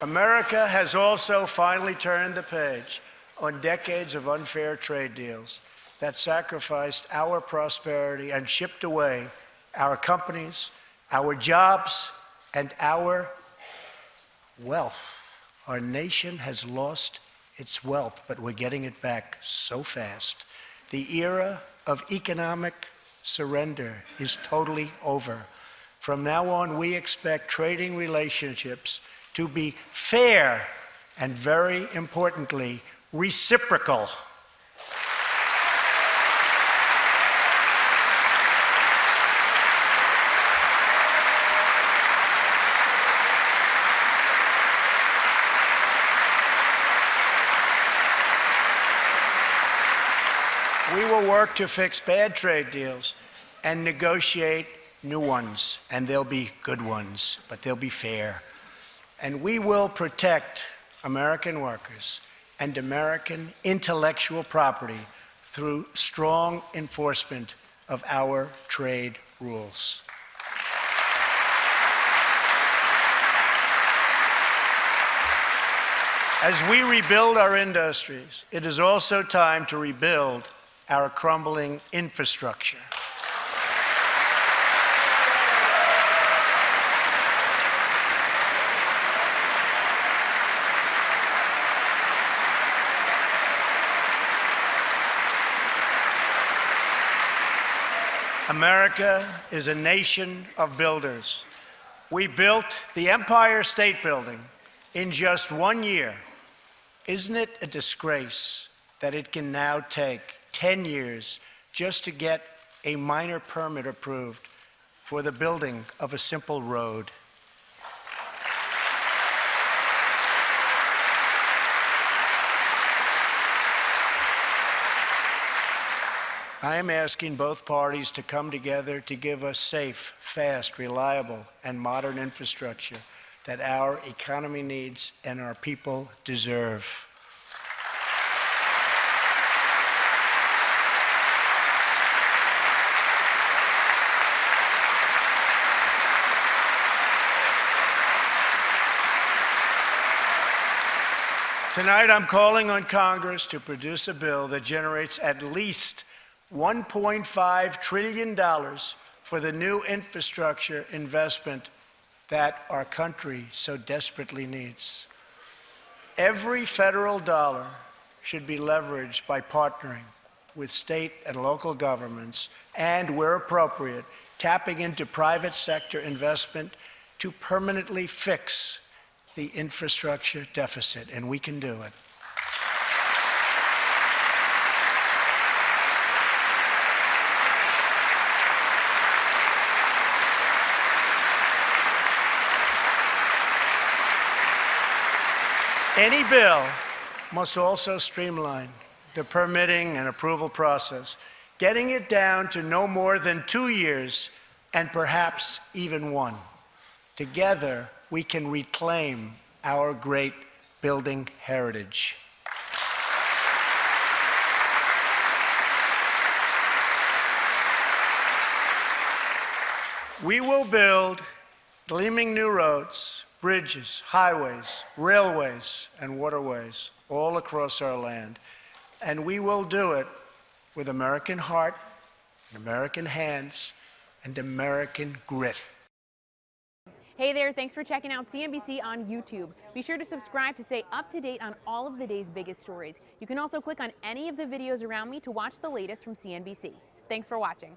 America has also finally turned the page on decades of unfair trade deals that sacrificed our prosperity and shipped away our companies, our jobs, and our wealth. Our nation has lost its wealth, but we're getting it back so fast. The era of economic surrender is totally over. From now on, we expect trading relationships to be fair and, very importantly, reciprocal. We will work to fix bad trade deals and negotiate new ones, and they'll be good ones, but they'll be fair. And we will protect American workers and American intellectual property through strong enforcement of our trade rules. As we rebuild our industries, it is also time to rebuild our crumbling infrastructure. America is a nation of builders. We built the Empire State Building in just 1 year. Isn't it a disgrace that it can now take 10 years just to get a minor permit approved for the building of a simple road? I am asking both parties to come together to give us safe, fast, reliable, and modern infrastructure that our economy needs and our people deserve. Tonight, I'm calling on Congress to produce a bill that generates at least $1.5 trillion for the new infrastructure investment that our country so desperately needs. Every federal dollar should be leveraged by partnering with state and local governments and, where appropriate, tapping into private sector investment to permanently fix the infrastructure deficit, and we can do it. Any bill must also streamline the permitting and approval process, getting it down to no more than 2 years and perhaps even 1. Together, we can reclaim our great building heritage. We will build gleaming new roads, bridges, highways, railways, and waterways all across our land. And we will do it with American heart, and American hands, and American grit. Hey there, thanks for checking out CNBC on YouTube. Be sure to subscribe to stay up to date on all of the day's biggest stories. You can also click on any of the videos around me to watch the latest from CNBC. Thanks for watching.